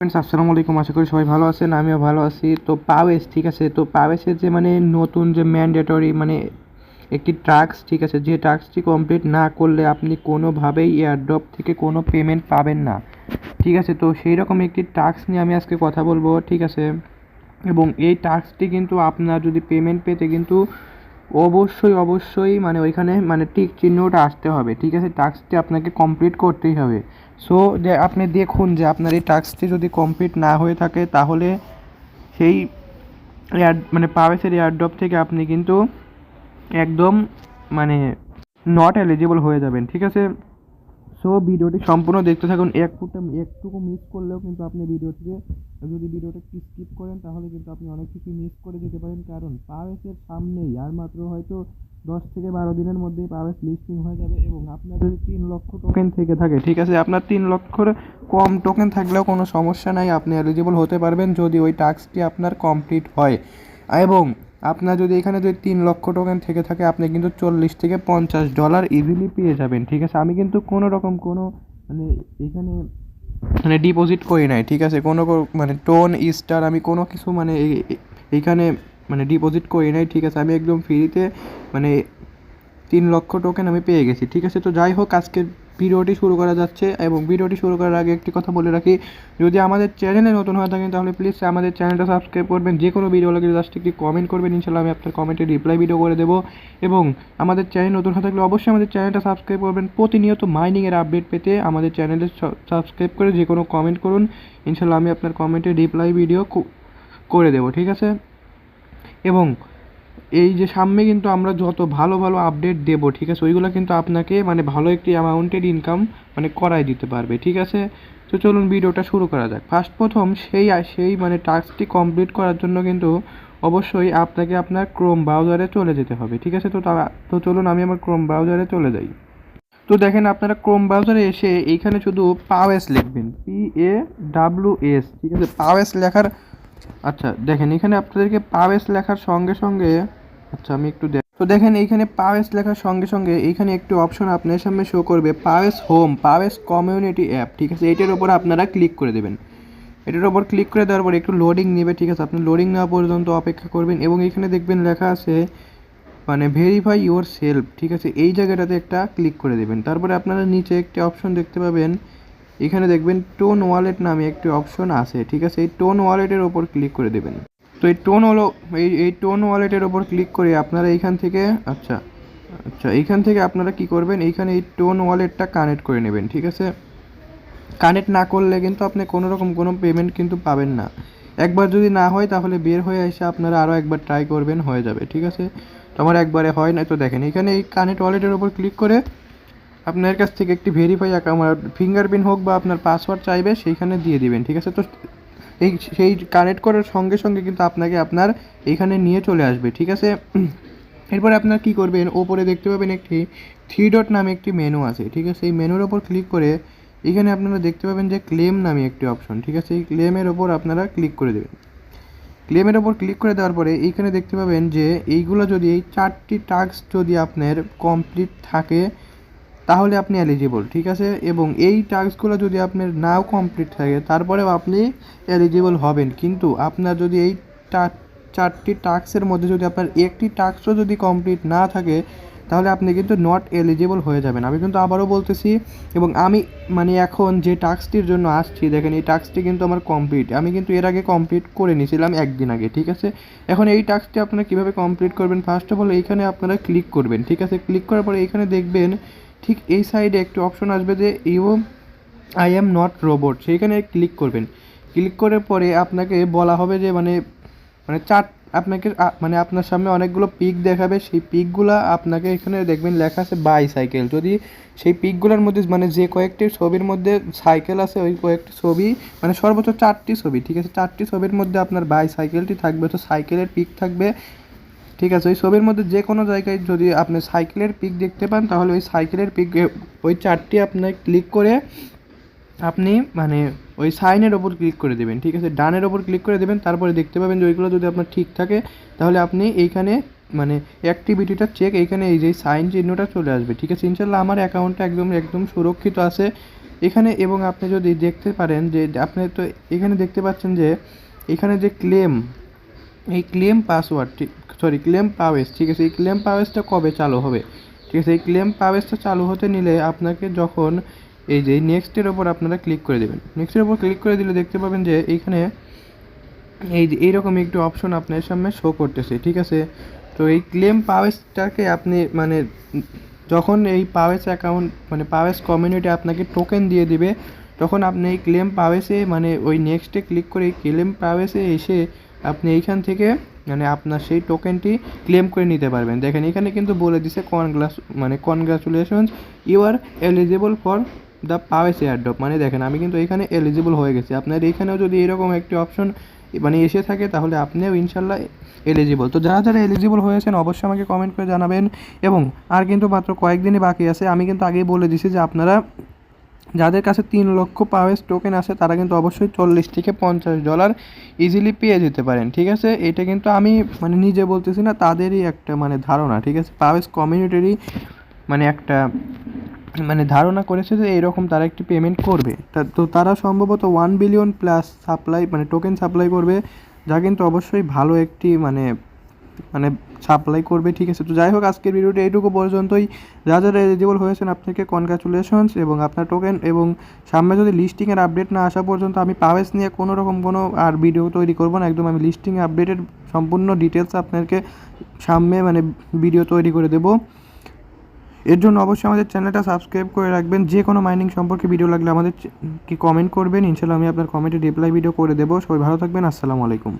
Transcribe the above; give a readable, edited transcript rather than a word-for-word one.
Friends আসসালামু আলাইকুম, আশা করি সবাই ভালো আছেন। আমিও ভালো আছি। তো পাওয়েস, ঠিক আছে, তো পাওয়েসের যে নতুন যে ম্যান্ডেটরি একটি টাস্ক, ঠিক আছে, যে টাস্কটি কমপ্লিট না করলে আপনি কোনোভাবেই এয়ারড্রপ থেকে কোনো পেমেন্ট পাবেন না, ঠিক আছে। তো সেই রকম একটি টাস্ক নিয়ে আমি আজকে কথা বলবো, ঠিক আছে। এবং এই টাস্কটি কিন্তু আপনার যদি পেমেন্ট পেতে কিন্তু অবশ্যই ওইখানে টিক চিহ্নটা আসতে হবে, ঠিক আছে। টাস্কটি আপনাকে কমপ্লিট করতেই হবে। সো আপনি দেখুন যে আপনার এই টাস্কটি যদি কমপ্লিট না হয়ে থাকে তাহলে সেই পাওয়েসের এয়ারড্রপ থেকে আপনি কিন্তু একদম মানে নট এলিজিবল হয়ে যাবেন, ঠিক আছে। সো ভিডিওটি সম্পূর্ণ দেখতে থাকুন। একটুকু মিস করলেও কিন্তু আপনি ভিডিওটা স্কিপ করেন তাহলে কিন্তু আপনি অনেক কিছু মিস করে যেতে পারেন, কারণ পাওয়েসের সামনেই আর মাত্র হয়তো 10 থেকে 12 দিনের মধ্যেই পাওয়েস লিস্টিং হয়ে যাবে। এবং আপনার যদি 3 লক্ষ টোকেন থেকে থাকে, ঠিক আছে, আপনার 3 লক্ষর কম টোকেন থাকলেও কোনো সমস্যা নাই, আপনি এলিজিবল হতে পারবেন যদি ওই টাস্কটি আপনার কমপ্লিট হয়। এবং আপনার যদি এখানে যদি 3 লক্ষ টোকেন থেকে থাকে আপনি কিন্তু $40 থেকে $50 ইজিলি পেয়ে যাবেন, ঠিক আছে। আমি কিন্তু কোনো রকম কোনো এখানে ডিপোজিট করি নাই, ঠিক আছে। কোনো টোন স্টার আমি কোনো কিছু এইখানে ডিপোজিট করি নাই, ঠিক আছে। আমি একদম ফ্রিতে মানে 3 লক্ষ টোকেন আমি পেয়ে গেছি, ঠিক আছে। তো যাই হোক, আজকের ভিডিওটি শুরু করা যাচ্ছে। এবং ভিডিওটি শুরু করার আগে একটি কথা বলে রাখি, যদি আমাদের চ্যানেলে নতুন হয়ে থাকেন তাহলে প্লিজ আমাদের চ্যানেলটা সাবস্ক্রাইব করবেন। যে কোনো ভিডিও লাগলে জাস্ট একটি কমেন্ট করবেন, ইনশাল্লাহ আমি আপনার কমেন্টে রিপ্লাই ভিডিও করে দেবো। এবং আমাদের চ্যানেল নতুন হয়ে থাকলে অবশ্যই আমাদের চ্যানেলটা সাবস্ক্রাইব করবেন। প্রতিনিয়ত মাইনিংয়ের আপডেট পেতে আমাদের চ্যানেলে সাবস্ক্রাইব করে যে কোনো কমেন্ট করুন, ইনশাল্লাহ আমি আপনার কমেন্টে রিপ্লাই ভিডিও করে দেবো, ঠিক আছে। এবং এই যে সামনে কিন্তু আমরা যত ভালো ভালো আপডেট দেবো, ঠিক আছে, ওইগুলো কিন্তু আপনাকে ভালো একটি অ্যামাউন্টের ইনকাম করাই দিতে পারবে, ঠিক আছে। তো চলুন ভিডিওটা শুরু করা যাক। প্রথম সেই টাস্কটি কমপ্লিট করার জন্য কিন্তু অবশ্যই আপনাকে আপনার ক্রোম ব্রাউজারে চলে যেতে হবে, ঠিক আছে। তো চলুন আমি আমার ক্রোম ব্রাউজারে চলে যাই। তো দেখেন, আপনারা ক্রোম ব্রাউজারে এসে এইখানে শুধু পাওয়েস লিখবেন, PAWS, ঠিক আছে, পাওয়েস লেখার। আচ্ছা দেখেন, এখানে আপনাদেরকে পাওয়েস লেখার সঙ্গে সঙ্গে, আচ্ছা আমি একটু তো দেখেন এইখানে পাওয়েস লেখার সঙ্গে সঙ্গে এইখানে একটি অপশন আপনার সামনে শো করবে, পাওয়েস হোম, পাওয়েস কমিউনিটি অ্যাপ, ঠিক আছে। এইটার উপর আপনারা ক্লিক করে দেবেন। এটার উপর ক্লিক করে দেওয়ার পর একটু লোডিং নেবে, ঠিক আছে। আপনি লোডিং নেওয়া পর্যন্ত অপেক্ষা করবেন এবং এখানে দেখবেন লেখা আছে ভেরিফাই ইউর সেলফ, ঠিক আছে। এই জায়গাটাতে একটা ক্লিক করে দেবেন। তারপরে আপনারা নিচে একটি অপশন দেখতে পাবেন, এখানে দেখবেন টোন ওয়ালেট নামে একটি অপশন আছে, ঠিক আছে। এই টোন ওয়ালেটের ওপর ক্লিক করে দেবেন। তো এই টোন ওয়ালেটের ওপর ক্লিক করে আপনারা এইখান থেকে এইখান থেকে আপনারা কি করবেন, এইখানে এই টোন ওয়ালেটটা কানেক্ট করে নেবেন, ঠিক আছে। কানেক্ট না করলে কিন্তু আপনি কোনো রকম কোনো পেমেন্ট কিন্তু পাবেন না। একবার যদি না হয় তাহলে বের হয়ে এসে আপনারা আরও একবার ট্রাই করবেন, হয়ে যাবে, ঠিক আছে। তো আমার একবারে হয় না। তো দেখেন এখানে এই কানেক্ট ওয়ালেটের ওপর ক্লিক করে আপনার কাছ থেকে একটি ভেরিফাই অ্যাকাউন্ট, ফিঙ্গারপ্রিন্ট হোক বা আপনার পাসওয়ার্ড চাইবে, সেইখানে দিয়ে দিবেন, ঠিক আছে। তো সেই কানেক্ট করার সঙ্গে সঙ্গে কিন্তু আপনাকে আপনার এইখানে নিয়ে চলে আসবে, ঠিক আছে। এরপরে আপনার কি করবেন, ওপরে দেখতে পাবেন একটি 3 ডট নামে একটি মেনু আছে, ঠিক আছে। এই মেনুর ওপর ক্লিক করে এখানে আপনারা দেখতে পাবেন যে ক্লেম নামে একটি অপশন, ঠিক আছে। এই ক্লেমের ওপর আপনারা ক্লিক করে দেবেন। ক্লেমের ওপর ক্লিক করে দেওয়ার পরে এইখানে দেখতে পাবেন যে এইগুলো যদি এই 4টি টাস্ক যদি আপনার কমপ্লিট থাকে তাহলে আপনি এলিজিবল, ঠিক আছে। এবং এই টাস্কগুলো যদি আপনার নাও কমপ্লিট থাকে তারপরেও আপনি এলিজিবল হবেন, কিন্তু আপনার যদি এই 4টি টাস্কের মধ্যে যদি আপনার একটি টাস্কও যদি কমপ্লিট না থাকে তাহলে আপনি কিন্তু নট এলিজিবল হয়ে যাবেন। আমি কিন্তু আবারও বলতেছি, এবং আমি এখন যে টাস্কটির জন্য আসছি, দেখেন এই টাস্কটি কিন্তু আমার কমপ্লিট, আমি কিন্তু এর আগে কমপ্লিট করে নিয়েছিলাম একদিন আগে, ঠিক আছে। এখন এই টাস্কটি আপনারা কীভাবে কমপ্লিট করবেন, ফার্স্ট অফ অল এইখানে আপনারা ক্লিক করবেন, ঠিক আছে। ক্লিক করার পরে এইখানে দেখবেন ঠিক এই সাইডে একটি অপশন আসবে যে আই অ্যাম নট রোবট, সেইখানে ক্লিক করবেন। ক্লিক করার পরে আপনাকে বলা হবে যে আপনাকে আপনার সামনে অনেকগুলো পিক দেখাবে, সেই পিকগুলো আপনাকে এখানে দেখবেন লেখা আছে বাইসাইকেল। যদি সেই পিকগুলোর মধ্যে যে কয়েকটি ছবির মধ্যে সাইকেল আছে, ওই কয়েকটি ছবি সর্বোচ্চ 4টি ছবি, ঠিক আছে, 4টি ছবির মধ্যে আপনার বাইসাইকেলটি থাকবে, তো সাইকেলের পিক থাকবে, ঠিক আছে। ওই ছবির মধ্যে যে কোনো জায়গায় যদি আপনি সাইকেলের পিক দেখতে পান তাহলে ওই সাইকেলের পিক, ওই 4টি আপনার ক্লিক করে আপনি ওই সাইনের ওপর ক্লিক করে দেবেন, ঠিক আছে। ডানের ওপর ক্লিক করে দেবেন। তারপরে দেখতে পাবেন যে ওইগুলো যদি আপনার ঠিক থাকে তাহলে আপনি এইখানে অ্যাক্টিভিটিটা এইখানে এই যে সাইন চিহ্নটা চলে আসবে, ঠিক আছে। ইনশাল্লাহ আমার অ্যাকাউন্টটা একদম সুরক্ষিত আছে এখানে এবং আপনি যদি দেখতে পারেন যে আপনি তো এখানে দেখতে পাচ্ছেন যে এখানে যে এই ক্লেম পাসওয়ার্ড ক্লেম পাওয়েজ, ঠিক আছে, এই ক্লেম পাওয়েজটা কবে চালু হবে, ঠিক আছে। এই ক্লেম পাওয়েজটা চালু হতে নিলে আপনাকে যখন এই যে নেক্সটের ওপর আপনারা ক্লিক করে দেবেন, নেক্সটের ওপর ক্লিক করে দিলে দেখতে পাবেন যে এইখানে এই যে এইরকম একটি অপশন আপনার সামনে শো করতেছে, ঠিক আছে। তো এই ক্লেম পাওয়েজটাকে আপনি মানে যখন এই পাওয়েজ অ্যাকাউন্ট মানে পাওয়েজ কমিউনিটি আপনাকে টোকেন দিয়ে দিবে, তখন আপনি এই ক্লেম পাওয়েজে মানে ওই নেক্সটে ক্লিক করে এই ক্লেম পাওয়েজে এসে আপনি এইখান থেকে মানে আপনার সেই টোকেনটি ক্লেম করে নিতে পারবেন। দেখেন এখানে কিন্তু বলে দিছে congratulations, you are eligible for the পাওয়েজ এয়ারড্রপ। মানে দেখেন আমি কিন্তু এখানে এলিজিবল হয়ে গেছি। আপনার এইখানেও যদি এরকম একটি অপশন মানে এসে থাকে তাহলে আপনিও ইনশাল্লাহ এলিজিবল। তো যারা যারা এলিজিবল হয়েছেন অবশ্যই আমাকে কমেন্ট করে জানাবেন। এবং আর কিন্তু মাত্র কয়েকদিনই বাকি আছে। আমি কিন্তু আগেই বলে দিছি যে আপনারা যাদের কাছে 3 লক্ষ পাওয়েজ টোকেন আছে তারা কিন্তু অবশ্যই $40 থেকে $50 ইজিলি পেয়ে যেতে পারেন, ঠিক আছে। এটা কিন্তু আমি মানে নিজে বলতেছি না, তাদেরই একটা মানে ধারণা, ঠিক আছে, পাওয়েজ কমিউনিটিরই মানে একটা মানে ধারণা করেছে যে এরকম তারা একটি পেমেন্ট করবে। তো তারা সম্ভবত 1 বিলিয়ন প্লাস সাপ্লাই মানে টোকেন সাপ্লাই করবে, যা কিন্তু অবশ্যই ভালো একটি মানে মানে সাপ্লাই করবে, ঠিক আছে। তো যাই হোক আজকের ভিডিওটি এইটুকু পর্যন্তই। যারা যারা এলিজিবল হয়েছেন আপনাকে কনগ্রাচুলেশনস এবং আপনার টোকেন, এবং সামনে যদি লিস্টিংয়ের আপডেট না আসা পর্যন্ত আমি পাওয়েজ নিয়ে কোনো রকম কোনো আর ভিডিও তৈরি করব না। একদম আমি লিস্টিং আপডেটের সম্পূর্ণ ডিটেলস আপনাকে সামনে মানে ভিডিও তৈরি করে দেবো। এর জন্য অবশ্যই আমাদের চ্যানেলটা সাবস্ক্রাইব করে রাখবেন। যে কোনো মাইনিং সম্পর্কে ভিডিও লাগলে আমাদের কি কমেন্ট করবেন, ইনশাআল্লাহ আমি আপনার কমেন্টে রিপ্লাই ভিডিও করে দেবো। সবাই ভালো থাকবেন, আসসালামু আলাইকুম।